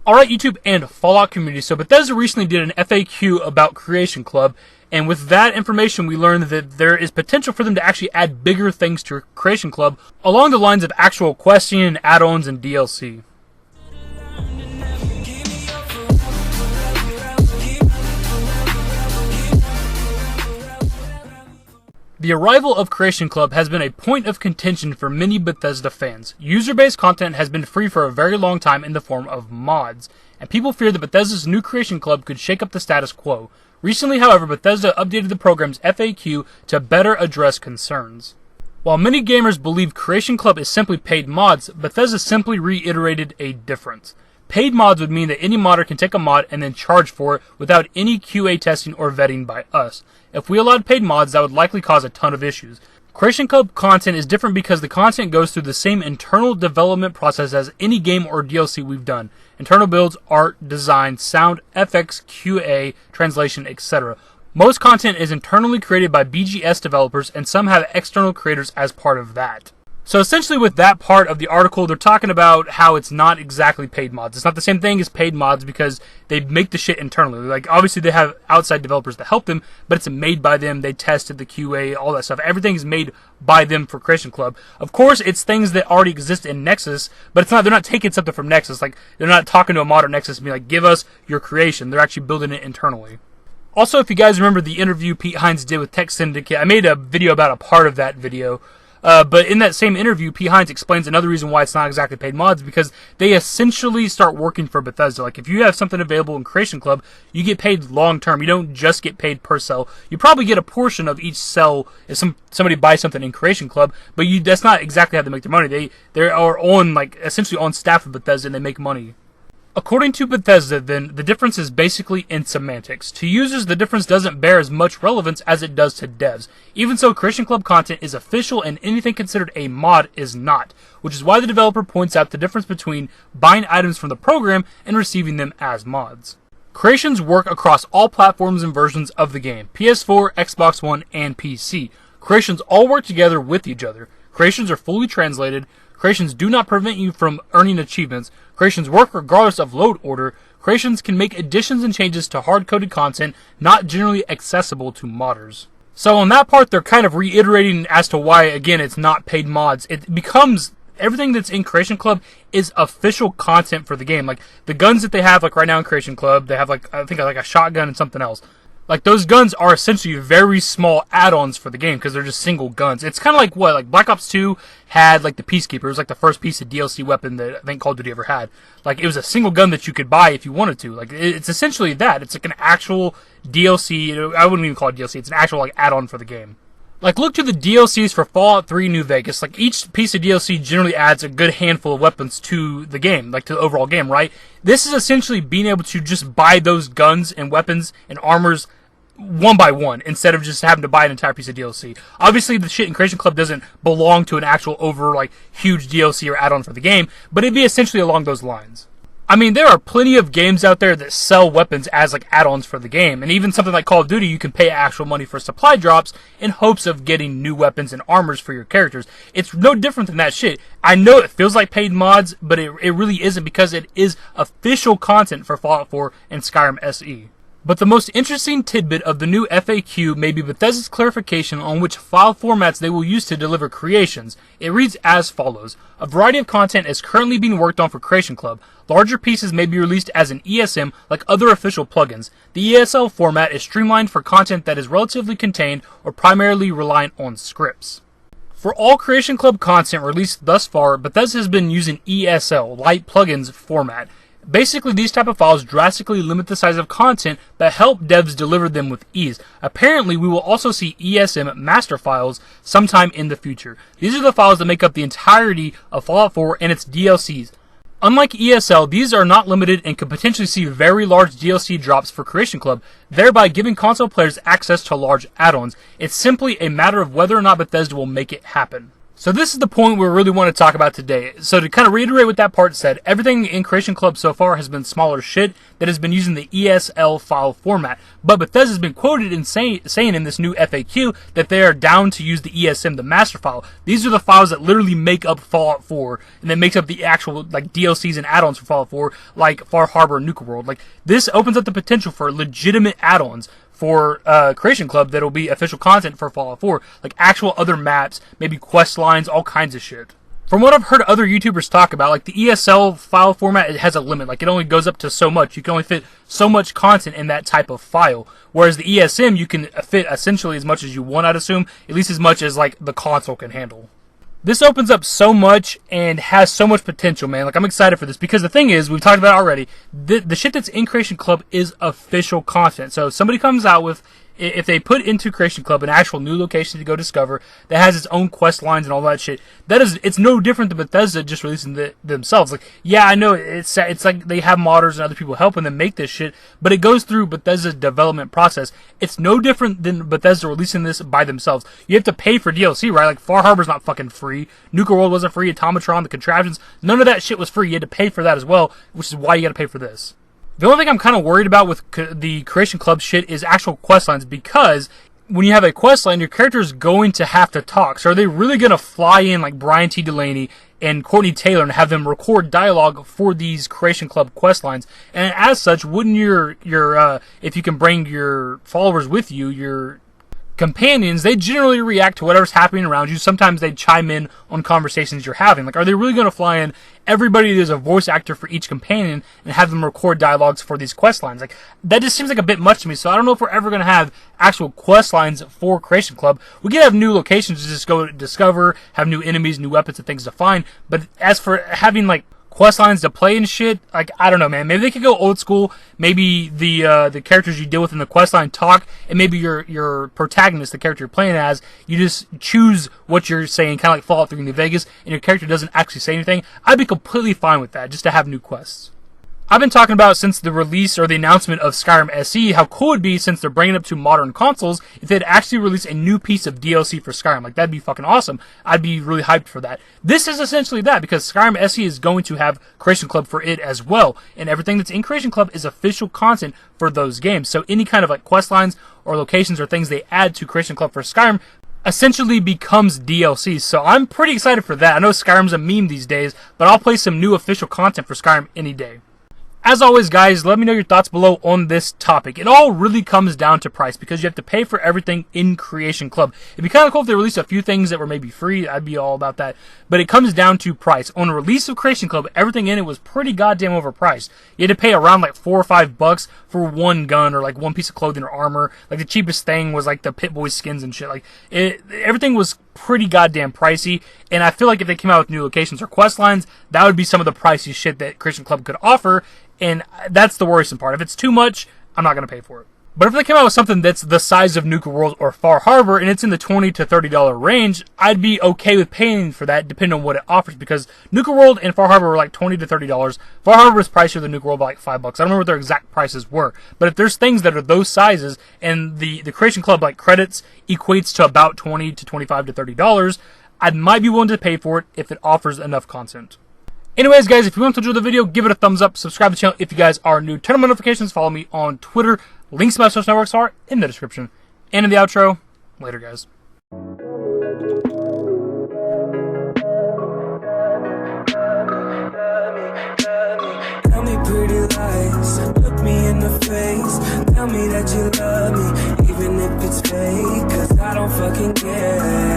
Alright, YouTube and Fallout community, so Bethesda recently did an FAQ about Creation Club, and with that information we learned that there is potential for them to actually add bigger things to Creation Club along the lines of actual questing and add-ons and DLC. The arrival of Creation Club has been a point of contention for many Bethesda fans. User-based content has been free for a very long time in the form of mods, and people fear that Bethesda's new Creation Club could shake up the status quo. Recently, however, Bethesda updated the program's FAQ to better address concerns. While many gamers believe Creation Club is simply paid mods, Bethesda simply reiterated a difference. Paid mods would mean that any modder can take a mod and then charge for it without any QA testing or vetting by us. If we allowed paid mods, that would likely cause a ton of issues. Creation Club content is different because the content goes through the same internal development process as any game or DLC we've done. Internal builds, art, design, sound, FX, QA, translation, etc. Most content is internally created by BGS developers, and some have external creators as part of that. So essentially with that part of the article, they're talking about how it's not exactly paid mods. It's not the same thing as paid mods because they make the shit internally. Like, obviously they have outside developers that help them, but it's made by them. They tested the QA, all that stuff. Everything is made by them for Creation Club. Of course, it's things that already exist in Nexus, but it's not. They're not taking something from Nexus. Like, they're not talking to a modern Nexus and being like, give us your creation. They're actually building it internally. Also, if you guys remember the interview Pete Hines did with Tech Syndicate, I made a video about a part of that video. But in that same interview, Pete Hines explains another reason why it's not exactly paid mods, because they essentially start working for Bethesda. Like, if you have something available in Creation Club, you get paid long term. You don't just get paid per sell. You probably get a portion of each sell if somebody buys something in Creation Club, but that's not exactly how they make their money. They are on, like, essentially on staff of Bethesda, and they make money. According to Bethesda, then, the difference is basically in semantics. To users, the difference doesn't bear as much relevance as it does to devs. Even so, Creation Club content is official and anything considered a mod is not, which is why the developer points out the difference between buying items from the program and receiving them as mods. Creations work across all platforms and versions of the game: PS4, Xbox One, and PC. Creations all work together with each other. Creations are fully translated. Creations do not prevent you from earning achievements. Creations work regardless of load order. Creations can make additions and changes to hard-coded content not generally accessible to modders. So on that part, they're kind of reiterating as to why, again, it's not paid mods. It becomes everything that's in Creation Club is official content for the game. Like, the guns that they have, like right now in Creation Club, they have, like, I think like a shotgun and something else. Like, those guns are essentially very small add-ons for the game because they're just single guns. It's kind of like what, like Black Ops 2 had, like, the Peacekeeper. It was like the first piece of DLC weapon that I think Call of Duty ever had. Like, it was a single gun that you could buy if you wanted to. Like, it's essentially that. It's like an actual DLC. I wouldn't even call it DLC. It's an actual, like, add-on for the game. Like, look to the DLCs for Fallout 3 New Vegas. Like, each piece of DLC generally adds a good handful of weapons to the game, like to the overall game, right? This is essentially being able to just buy those guns and weapons and armors one by one, instead of just having to buy an entire piece of DLC. Obviously, the shit in Creation Club doesn't belong to an actual huge DLC or add-on for the game, but it'd be essentially along those lines. I mean, there are plenty of games out there that sell weapons as, like, add-ons for the game, and even something like Call of Duty, you can pay actual money for supply drops in hopes of getting new weapons and armors for your characters. It's no different than that shit. I know it feels like paid mods, but it really isn't, because it is official content for Fallout 4 and Skyrim SE. But the most interesting tidbit of the new FAQ may be Bethesda's clarification on which file formats they will use to deliver creations. It reads as follows: a variety of content is currently being worked on for Creation Club. Larger pieces may be released as an ESM like other official plugins. The ESL format is streamlined for content that is relatively contained or primarily reliant on scripts. For all Creation Club content released thus far, Bethesda has been using ESL, light plugins format. Basically, these type of files drastically limit the size of content but help devs deliver them with ease. Apparently, we will also see ESM master files sometime in the future. These are the files that make up the entirety of Fallout 4 and its DLCs. Unlike ESL, these are not limited and could potentially see very large DLC drops for Creation Club, thereby giving console players access to large add-ons. It's simply a matter of whether or not Bethesda will make it happen. So this is the point we really want to talk about today. So to kind of reiterate what that part said, everything in Creation Club so far has been smaller shit that has been using the ESL file format. But Bethesda's been quoted in saying in this new FAQ that they are down to use the ESM, the master file. These are the files that literally make up Fallout 4, and that makes up the actual like DLCs and add-ons for Fallout 4, like Far Harbor and Nuka World. Like this opens up the potential for legitimate add-ons for Creation Club that'll be official content for Fallout 4, like actual other maps, maybe quest lines, all kinds of shit. From what I've heard other YouTubers talk about, like the ESL file format, it has a limit. Like it only goes up to so much. You can only fit so much content in that type of file. Whereas the ESM, you can fit essentially as much as you want, I'd assume, at least as much as like the console can handle. This opens up so much and has so much potential, man. Like, I'm excited for this because the thing is, we've talked about it already, the shit that's in Creation Club is official content. So if somebody comes out with, if they put into Creation Club an actual new location to go discover that has its own quest lines and all that shit, it's no different than Bethesda just releasing themselves. Like, yeah, I know it's like they have modders and other people helping them make this shit, but it goes through Bethesda's development process. It's no different than Bethesda releasing this by themselves. You have to pay for DLC, right? Like, Far Harbor's not fucking free. Nuka World wasn't free. Automatron, the contraptions, none of that shit was free. You had to pay for that as well, which is why you gotta pay for this. The only thing I'm kind of worried about with the Creation Club shit is actual quest lines, because when you have a quest line, your character is going to have to talk. So are they really going to fly in like Brian T. Delaney and Courtney Taylor and have them record dialogue for these Creation Club quest lines? And as such, wouldn't your if you can bring your followers with you, your companions, they generally react to whatever's happening around you. Sometimes they chime in on conversations you're having. Like, are they really going to fly in everybody there's a voice actor for each companion and have them record dialogues for these quest lines? Like, that just seems like a bit much to me. So I don't know if we're ever going to have actual quest lines for Creation Club. We can have new locations to just go discover, have new enemies, new weapons and things to find. But as for having like quest lines to play and shit, like, I don't know, man. Maybe they could go old school. Maybe the characters you deal with in the quest line talk, and maybe your protagonist, the character you're playing as, you just choose what you're saying, kind of like Fallout 3 New Vegas, and your character doesn't actually say anything. I'd be completely fine with that, just to have new quests. I've been talking about since the release or the announcement of Skyrim SE, how cool it'd be since they're bringing it up to modern consoles if they'd actually release a new piece of DLC for Skyrim. Like, that'd be fucking awesome. I'd be really hyped for that. This is essentially that, because Skyrim SE is going to have Creation Club for it as well, and everything that's in Creation Club is official content for those games. So any kind of like quest lines or locations or things they add to Creation Club for Skyrim essentially becomes DLC. So I'm pretty excited for that. I know Skyrim's a meme these days, but I'll play some new official content for Skyrim any day. As always, guys, let me know your thoughts below on this topic. It all really comes down to price, because you have to pay for everything in Creation Club. It'd be kind of cool if they released a few things that were maybe free. I'd be all about that. But it comes down to price. On the release of Creation Club, everything in it was pretty goddamn overpriced. You had to pay around like $4 or $5 for one gun or like one piece of clothing or armor. Like, the cheapest thing was like the Pit-Boy skins and shit. Like, everything was pretty goddamn pricey, and I feel like if they came out with new locations or quest lines, that would be some of the pricey shit that Creation Club could offer, and that's the worrisome part. If it's too much, I'm not going to pay for it. But if they came out with something that's the size of Nuka World or Far Harbor, and it's in the $20 to $30 range, I'd be okay with paying for that, depending on what it offers, because Nuka World and Far Harbor were like $20 to $30. Far Harbor was pricier than Nuka World by like $5. I don't remember what their exact prices were. But if there's things that are those sizes, and the Creation Club like credits equates to about $20 to $25 to $30, I might be willing to pay for it if it offers enough content. Anyways, guys, if you want to enjoy the video, give it a thumbs up, subscribe to the channel if you guys are new, turn on notifications, follow me on Twitter. Links to my social networks are in the description. And in the outro, later, guys. Tell me pretty lies, look me in the face. Tell me that you love me, even if it's fake, 'cause I don't fucking care.